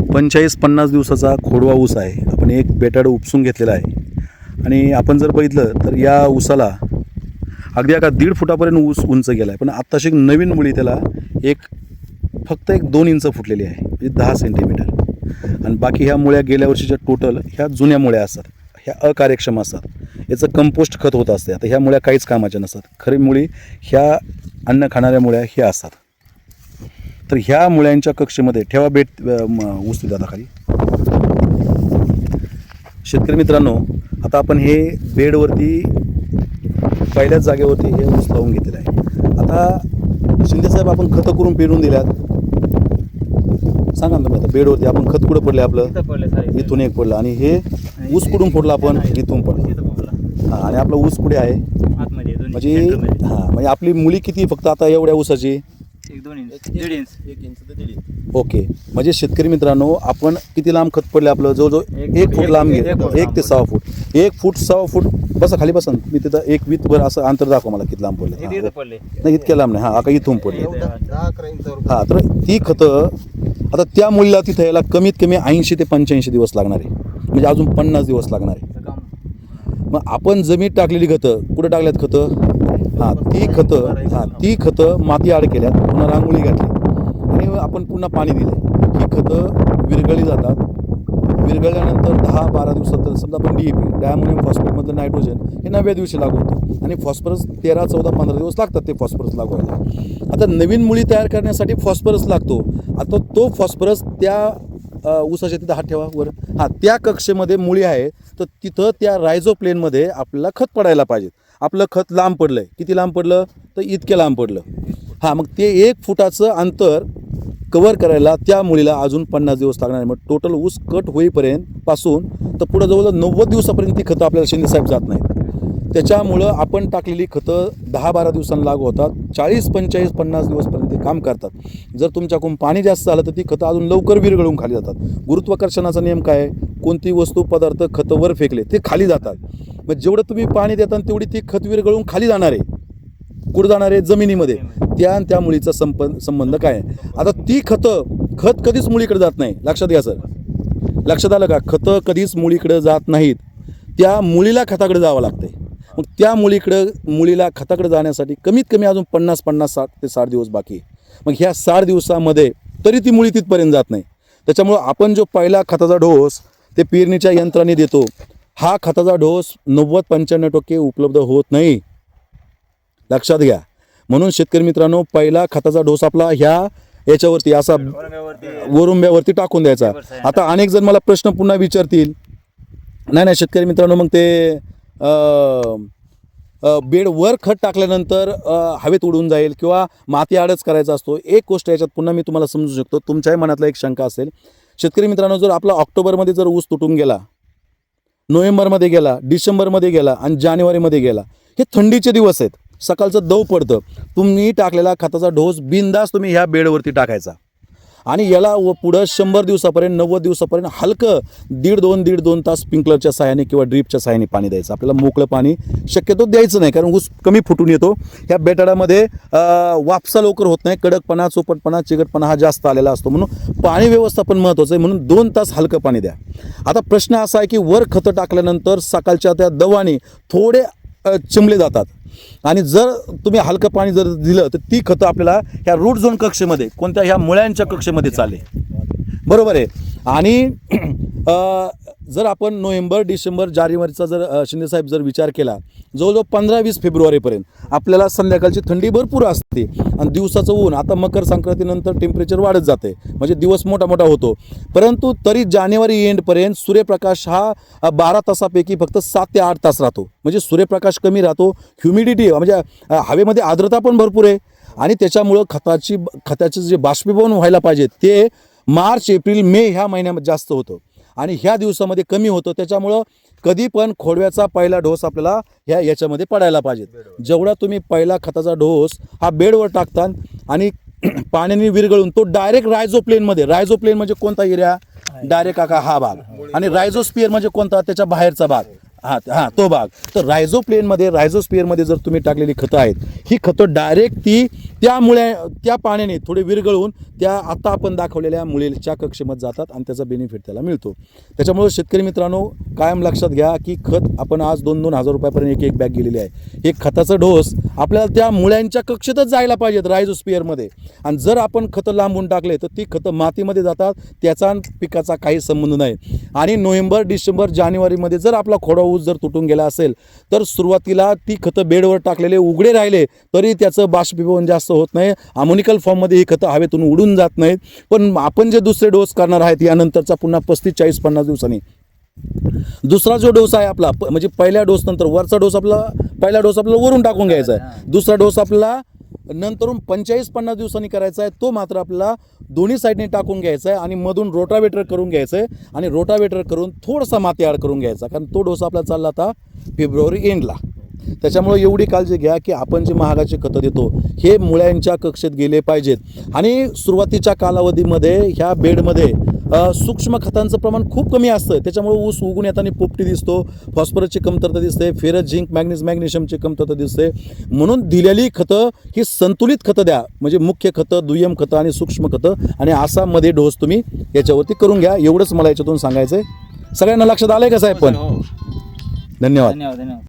45-50 दिवसाचा खोडवा ऊस आहे. आपण एक बेटाडं उपसून घेतलेला आहे आणि आपण जर बघितलं तर या ऊसाला अगदी 1.5 फुटापर्यंत ऊस उंच गेला आहे. पण आत्ताशी नवीन मुळी त्याला फक्त 2 इंच फुटलेली आहे, म्हणजे 10 सेंटीमीटर. आणि बाकी ह्या मुळ्या गेल्या वर्षीच्या टोटल ह्या जुन्या मुळ्या असतात, ह्या अकार्यक्षम असतात. याचं कंपोस्ट खत होत असते. आता ह्या मुळ्या काहीच कामाच्या नसतात. खरी मुळी ह्या अन्न खाणाऱ्या मुळ्या ह्या असतात. तर ह्या मुळ्यांच्या कक्षेमध्ये ठेवा ऊस दादा खाली. शेतकरी मित्रांनो, आता आपण हे बेडवरती पहिल्याच जागेवरती हे ऊस लावून घेतलेलं आहे. आता शिंदेसाहेब आपण खतं करून पेरून दिल्यात, सांगा ना तुम्ही. आता बेडवरती आपण खत कुठं पडलं आपलं? इथून एक पडलं. आणि हे ऊस कुठून फोडला आपण? इथून पडलं. हां, आणि आपला ऊस कुठे आहे? म्हणजे हां, म्हणजे आपली मुळी किती फक्त आता एवढ्या ऊसाची? 1 इंच 1.5 इंच. ओके. म्हणजे शेतकरी मित्रांनो, आपण किती लांब खत पडले आपलं? जवळजवळ 1 फूट लांब गेले. 1 ते 6 फूट. 1 फूट 6 फूट. बसा खाली बसा. मी तिथं 1 वीतभर असं अंतर दाखवा मला किती लांब पडले. नाही इतक्या लांब नाही. हां, आता इथून पडले. हां, तर ती खतं आता त्या मुलीला तिथं यायला कमीत कमी 80 ते 85 दिवस लागणार आहे. म्हणजे अजून 50 दिवस लागणार आहे. मग आपण जमीन टाकलेली खतं कुठं टाकल्यात खतं? हां, ती खतं माती आड केल्यात, पुन्हा रांगोळी घातली आणि आपण पुन्हा पाणी दिलं. ही खतं विरघळली जातात. विरघळल्यानंतर 10-12 दिवसात समजा आपण DAP डायमोनियम फॉस्फेटमधलं नायट्रोजन हे 9व्या दिवशी लागू होतं आणि फॉस्फरस 13-14-15 दिवस लागतात ते फॉस्फरस लागू व्हायला. आता नवीन मुळी तयार करण्यासाठी फॉस्फरस लागतो. आता तो फॉस्फरस त्या ऊसाच्या तिथं हात ठेवा वर. हां, त्या कक्षेमध्ये मुळी आहे, तर तिथं त्या रायझोप्लेनमध्ये आपल्याला खत पडायला पाहिजे. आपलं खत लांब पडलं आहे. किती लांब पडलं? तर इतक्या लांब पडलं. हां, मग ते 1 फुटाचं अंतर कवर करायला त्या मुळीला अजून 50 दिवस लागणार आहे. मग टोटल ऊस कट होईपर्यंत पासून तर पुढं जवळजवळ 90 दिवसापर्यंत ती खतं आपल्याला शिंदेसाहेब जात नाहीत. त्याच्यामुळं आपण टाकलेली खतं 10-12 दिवसांना लागू होतात. 40-45-50 दिवसपर्यंत ते काम करतात. जर तुमच्याकडून पाणी जास्त झालं तर ती खतं अजून लवकर विरघळून खाली जातात. गुरुत्वाकर्षणाचा नियम काय आहे? कोणती वस्तू पदार्थ खतं वर फेकले ते खाली जातात. मग जेवढं तुम्ही पाणी देता तेवढी ती खत विरघळून खाली जाणार आहे. कुठं जाणार आहे? जमिनीमध्ये. त्या मुळीचा संबंध काय आहे? आता ती खत कधीच मुळीकडे जात नाही. लक्षात घ्या सर. लक्षात आलं का? खतं कधीच मुळीकडे जात नाहीत. त्या मुळीला खताकडे जावं लागते. मग त्या मुळीला खताकडे जाण्यासाठी कमीत कमी अजून 50 ते 60 दिवस बाकी आहे. मग ह्या 60 दिवसामध्ये तरी ती मुळी तिथपर्यंत जात नाही. त्याच्यामुळं आपण जो पहिला खताचा डोस ते पेरणीच्या यंत्राने देतो, हा खताचा डोस 90-95% उपलब्ध होत नाही. लक्षात घ्या. म्हणून शेतकरी मित्रांनो, पहिला खताचा डोस आपला याच्यावरती असा वरुंब्यावरती टाकून द्यायचा. आता अनेक जण मला प्रश्न पुन्हा विचारतील, नाही शेतकरी मित्रांनो, मग ते बेडवर खत टाकल्यानंतर हवेत उडून जाईल किंवा माती आडच करायचा असतो. एक गोष्ट याच्यात पुन्हा मी तुम्हाला समजू शकतो. तुमच्याही मनातला एक शंका असेल. शेतकरी मित्रांनो, जर आपला ऑक्टोबरमध्ये जर ऊस तुटून गेला, नोव्हेंबरमध्ये गेला, डिसेंबरमध्ये गेला आणि जानेवारीमध्ये गेला, हे थंडीचे दिवस आहेत, सकाळचं दव पडतं, तुम्ही टाकलेला खताचा डोस बिनधास्त तुम्ही ह्या बेडवरती टाकायचा आणि याला पुढं 100 दिवसापर्यंत 90 दिवसापर्यंत हलकं 1.5 तास स्प्रिंकलरच्या सहाय्याने किंवा ड्रीपच्या सहाय्याने पाणी द्यायचं. आपल्याला मोकळं पाणी शक्यतो द्यायचं नाही, कारण ऊस कमी फुटून येतो. ह्या बेटाडामध्ये वापसा लवकर होत नाही. कडकपणा, चोपटपणा, चिकटपणा हा जास्त आलेला असतो. म्हणून पाणी व्यवस्थापन महत्त्वाचं आहे. म्हणून 2 तास हलकं पाणी द्या. आता प्रश्न असा आहे की वर खतं टाकल्यानंतर सकाळच्या त्या दवाने थोडे चिमले जातात आणि जर तुम्ही हलकं पाणी जर दिलं तर ती खतं आपल्याला ह्या रूट झोन कक्षेमध्ये, कोणत्या ह्या मुळ्यांच्या कक्षेमध्ये चालेल. बरोबर आहे. आणि जर आपण नोव्हेंबर, डिसेंबर, जानेवारीचा जर शिंदेसाहेब जर विचार केला, जवळजवळ 15-20 फेब्रुवारीपर्यंत आपल्याला संध्याकाळची थंडी भरपूर असते आणि दिवसाचं ऊन, आता मकर संक्रांतीनंतर टेम्परेचर वाढत जाते, म्हणजे दिवस मोठा होतो. परंतु तरी जानेवारी एंडपर्यंत सूर्यप्रकाश हा 12 तासापैकी फक्त 7 ते 8 तास राहतो. म्हणजे सूर्यप्रकाश कमी राहतो. ह्युमिडिटी म्हणजे हवेमध्ये आर्द्रता पण भरपूर आहे आणि त्याच्यामुळं खताचं जे बाष्पीभवन व्हायला पाहिजे ते मार्च, एप्रिल, मे ह्या महिन्यामध्ये जास्त होतं आणि ह्या दिवसामध्ये कमी होतं. त्याच्यामुळं कधी पण खोडव्याचा पहिला डोस आपल्याला याच्यामध्ये पडायला पाहिजे. जेवढा तुम्ही पहिला खताचा डोस हा बेडवर टाकता आणि पाण्याने विरघळून तो डायरेक्ट रायझोप्लेन म्हणजे कोणता एरिया? डायरेक्ट हा भाग. आणि रायझोस्पियर म्हणजे कोणता? त्याच्या बाहेरचा भाग. तो भाग. तर रायझोस्पियरमध्ये जर तुम्ही टाकलेली खतं आहेत, ही खतं डायरेक्ट ती त्या पाण्याने थोडे विरघळून त्या आता आपण दाखवलेल्या मुळीच्या कक्षेमध्ये जातात आणि त्याचा बेनिफिट त्याला मिळतो. त्याच्यामुळे शेतकरी मित्रांनो कायम लक्षात घ्या की खत आपण आज 2-2 हजार रुपयापर्यंत एक बॅग गेलेली आहे. हे खताचं डोस आपल्याला त्या मुळ्यांच्या कक्षेतच जायला पाहिजेत रायझोस्पिअरमध्ये. आणि जर आपण खतं लांबून टाकले तर ती खतं मातीमध्ये जातात, त्याचा पिकाचा काही संबंध नाही. आणि नोव्हेंबर, डिसेंबर, जानेवारीमध्ये जर आपला खोडा ऊस जर तुटून गेला असेल तर सुरुवातीला ती खतं बेडवर टाकलेले उघडे राहिले तरी त्याचं बाष्पीभवन जास्त होत नाही. अमोनिकल फॉर्ममध्ये ही खतं हवेतून उडून जात नाहीत. पण आपण जे दुसरे डोस करणार आहेत यानंतरचा पुन्हा 35, 40, 50 दिवसांनी दुसरा जो डोस आहे आपला म्हणजे पहिल्या डोस नंतर वरचा डोस पहिला डोस आपल्याला वरून टाकून घ्यायचा आहे. दुसरा डोस आपल्याला नंतरून 45-50 दिवसांनी करायचा आहे. तो मात्र आपल्याला दोन्ही साईडने टाकून घ्यायचा आहे आणि मधून रोटावेटर करून घ्यायचं आहे आणि रोटावेटर करून थोडासा माती ॲड करून घ्यायचा, कारण तो डोस आपला चालला आता फेब्रुवारी एंडला. त्याच्यामुळे एवढी काळजी घ्या की आपण जे महागाचे खतं देतो हे मुळ्यांच्या कक्षेत गेले पाहिजेत. आणि सुरुवातीच्या कालावधीमध्ये ह्या बेडमध्ये सूक्ष्म खतांचं प्रमाण खूप कमी असतं. त्याच्यामुळे ऊस उगून येताना पोपटी दिसतो, फॉस्फरसची कमतरता दिसते, फेरस, झिंक, मॅग्नेशियमची कमतरता दिसते. म्हणून दिलेली खतं ही संतुलित खतं द्या, म्हणजे मुख्य खतं, दुय्यम खतं आणि सूक्ष्म खतं, आणि असा मध्ये डोस तुम्ही याच्यावरती करून घ्या. एवढंच मला याच्यातून सांगायचं आहे. सगळ्यांना लक्षात आलंय का साहेब? पण धन्यवाद.